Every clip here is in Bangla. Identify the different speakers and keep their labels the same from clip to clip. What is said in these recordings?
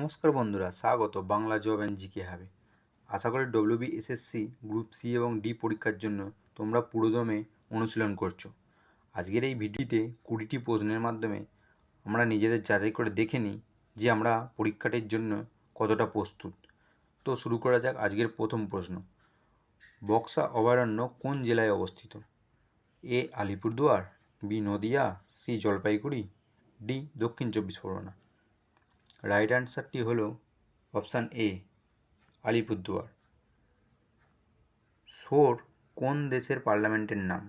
Speaker 1: নমস্কার বন্ধুরা, স্বাগত বাংলা জব অ্যান্ড জিকে হাবে। আশা করি ডব্লিউবিএসএসসি গ্রুপ সি এবং ডি পরীক্ষার জন্য তোমরা পুরোদমে অনুশীলন করছো। আজকের এই ভিডিওতে 20টি প্রশ্নের মাধ্যমে আমরা নিজেদের যাচাই করে দেখে নিই যে আমরা পরীক্ষাটির জন্য কতটা প্রস্তুত। তো শুরু করা যাক আজকের প্রথম প্রশ্ন। বক্সা অভয়ারণ্য কোন জেলায় অবস্থিত? A Alipurduar, B Nadia, C Jalpaiguri, D Dakshin Chabbish Pargana. Right অ্যান্সারটি হলো অপশান এ, আলিপুরদুয়ার। শোর কোন দেশের পার্লামেন্টের নাম?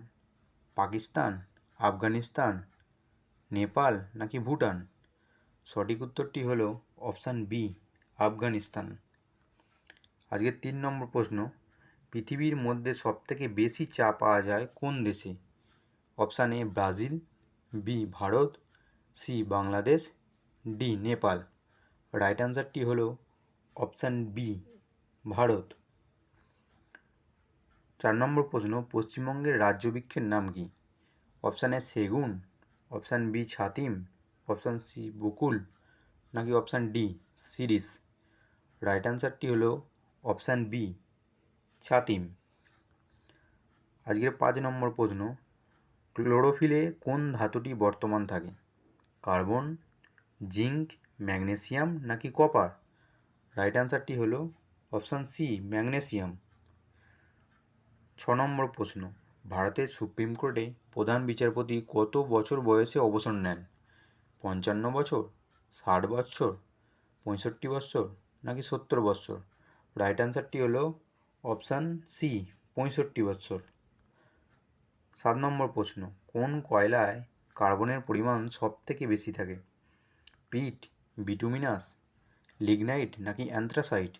Speaker 1: পাকিস্তান, আফগানিস্তান, নেপাল নাকি ভুটান? সঠিক উত্তরটি হলো অপশান বি, আফগানিস্তান। আজকের 3 নম্বর প্রশ্ন। পৃথিবীর মধ্যে সবথেকে বেশি চা পাওয়া যায় কোন দেশে? Option A Brazil, B Bharat, C Bangladesh, D Nepal. Right অ্যান্সারটি হলো অপশান বি, ভারত। 4 নম্বর প্রশ্ন। পশ্চিমবঙ্গের রাজ্য বৃক্ষের নাম কি? অপশান এ সেগুন, অপশান বি ছাতিম, অপশান সি বকুল নাকি অপশান ডি শিরীষ? রাইট অ্যান্সারটি হলো অপশান বি, ছাতিম। আজকের 5 নম্বর প্রশ্ন। ক্লোরোফিলে কোন ধাতুটি বর্তমান থাকে? কার্বন, জিঙ্ক, ম্যাগনেসিয়াম নাকি কপার? রাইট অ্যান্সারটি হলো অপশান সি, ম্যাগনেসিয়াম। 6 নম্বর প্রশ্ন। ভারতের সুপ্রিম কোর্টে প্রধান বিচারপতি কত বছর বয়সে অবসর নেন? 55 বছর, 60 বছর, 65 বছর নাকি 70 বছর? রাইট অ্যান্সারটি হলো অপশান সি, 65 বছর। 7 নম্বর প্রশ্ন। কোন কয়লায় কার্বনের পরিমাণ সবথেকে বেশি থাকে? পিট, বিটুমিনাস, লিগনাইট নাকি অ্যান্থ্রাসাইট?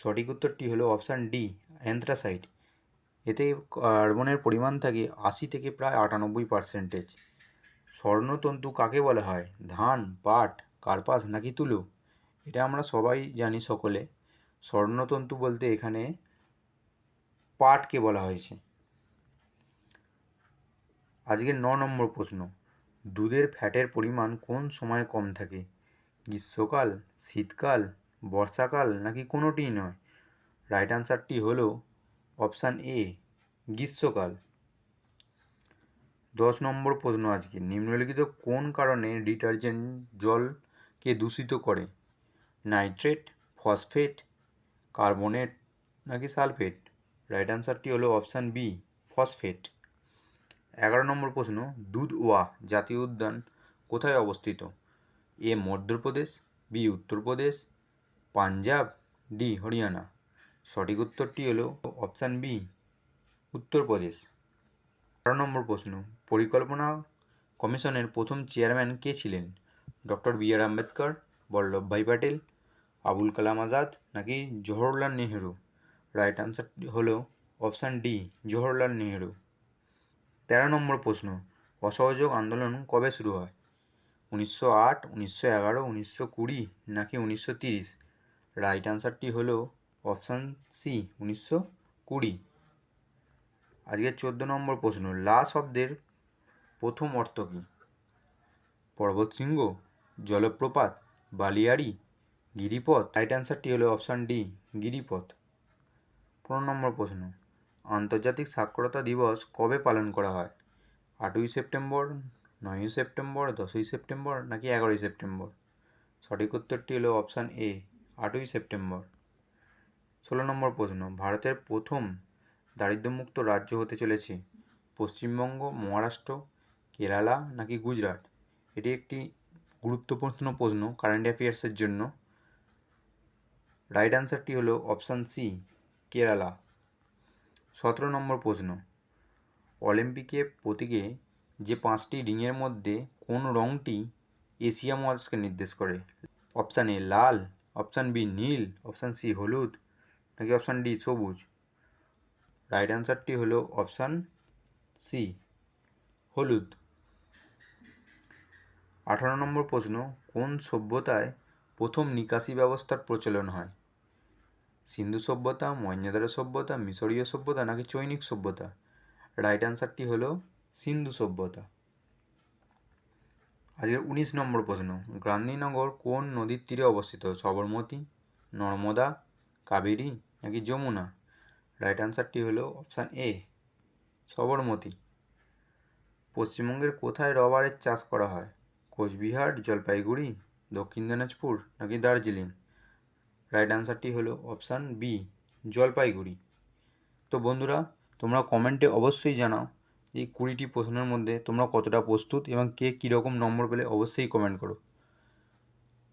Speaker 1: সঠিক উত্তরটি হলো অপশান ডি, অ্যান্থ্রাসাইট। এতে কার্বনের পরিমাণ থাকে 80 থেকে প্রায় 98%। স্বর্ণতন্তু কাকে বলা হয়? ধান, পাট, কার্পাস নাকি তুলো? এটা আমরা সবাই জানি সকলে। স্বর্ণতন্তু বলতে এখানে পাটকে বলা হয়েছে। আজকের 9 নম্বর প্রশ্ন। দুধের ফ্যাটের পরিমাণ কোন সময় কম থাকে? গ্রীষ্মকাল, শীতকাল, বর্ষাকাল নাকি কোনোটিই নয়? রাইট অ্যান্সারটি হলো অপশান এ, গ্রীষ্মকাল। 10 নম্বর প্রশ্ন আজকে। নিম্নলিখিত কোন কারণে ডিটারজেন্ট জলকে দূষিত করে? নাইট্রেট, ফসফেট, কার্বনেট নাকি সালফেট? রাইট অ্যান্সারটি হলো অপশান বি, ফসফেট। 11 নম্বর প্রশ্ন। দুধওয়া জাতীয় উদ্যান কোথায় অবস্থিত? এ মধ্যপ্রদেশ, বি উত্তরপ্রদেশ, পাঞ্জাব, ডি হরিয়ানা? সঠিক উত্তরটি হলো অপশান বি, উত্তরপ্রদেশ। 12 নম্বর প্রশ্ন। পরিকল্পনা কমিশনের প্রথম চেয়ারম্যান কে ছিলেন? ডক্টর বি আর আম্বেদকর, বল্লভভাই প্যাটেল, আবুল কালাম আজাদ নাকি জওহরলাল নেহেরু? রাইট অ্যান্সারটি হলো অপশান ডি, জওহরলাল নেহেরু। 13 নম্বর প্রশ্ন। অসহযোগ আন্দোলন কবে শুরু হয়? 1908, 1911, 1920 নাকি 1930? রাইট অ্যান্সারটি হলো অপশান সি, 1920। আজকের 14 নম্বর প্রশ্ন। লা শব্দের প্রথম অর্থ কী? পর্বতশৃঙ্গ, জলপ্রপাত, বালিয়াড়ি, গিরিপথ? রাইট অ্যান্সারটি হলো অপশান ডি, গিরিপথ। 15 নম্বর প্রশ্ন। আন্তর্জাতিক সাক্ষরতা দিবস কবে পালন করা হয়? 8ই সেপ্টেম্বর, 9ই সেপ্টেম্বর, 10ই সেপ্টেম্বর নাকি 11ই সেপ্টেম্বর? সঠিক উত্তরটি হলো অপশান এ, 8ই সেপ্টেম্বর। 16 নম্বর প্রশ্ন। ভারতের প্রথম দারিদ্র্যমুক্ত রাজ্য হতে চলেছে পশ্চিমবঙ্গ, মহারাষ্ট্র, কেরালা নাকি গুজরাট? এটি একটি গুরুত্বপূর্ণ প্রশ্ন কারেন্ট অ্যাফেয়ার্সের জন্য। রাইট অ্যান্সারটি হলো অপশান সি, কেরালা। 17 নম্বর প্রশ্ন। অলিম্পিকে প্রতীকে যে 5টি রিংয়ের মধ্যে কোন রঙটি এশিয়া মহাদেশকে নির্দেশ করে? অপশান এ লাল, অপশান বি নীল, অপশান সি হলুদ নাকি অপশান ডি সবুজ? রাইট অ্যান্সারটি হলো অপশান সি, হলুদ। 18 নম্বর প্রশ্ন। কোন সভ্যতায় প্রথম নিকাশি ব্যবস্থার প্রচলন হয়? সিন্ধু সভ্যতা, মহেঞ্জোদারো সভ্যতা, মিশরীয় সভ্যতা নাকি চৈনিক সভ্যতা? রাইট অ্যান্সারটি হলো সিন্ধু সভ্যতা। আজকের 19 নম্বর প্রশ্ন, গান্ধীনগর কোন নদীর তীরে অবস্থিত? সবরমতী, নর্মদা, কাবেরী নাকি যমুনা? রাইট অ্যান্সারটি হলো অপশান এ, সবরমতী। পশ্চিমবঙ্গের কোথায় রবারের চাষ করা হয়? কোচবিহার, জলপাইগুড়ি, দক্ষিণ দিনাজপুর নাকি দার্জিলিং? রাইট অ্যান্সারটি হলো অপশান বি, জলপাইগুড়ি। তো বন্ধুরা, তোমরা কমেন্টে অবশ্যই জানাও এই 20টি প্রশ্নের মধ্যে তোমরা কতটা প্রস্তুত এবং কে কীরকম নম্বর পেলে অবশ্যই কমেন্ট করো।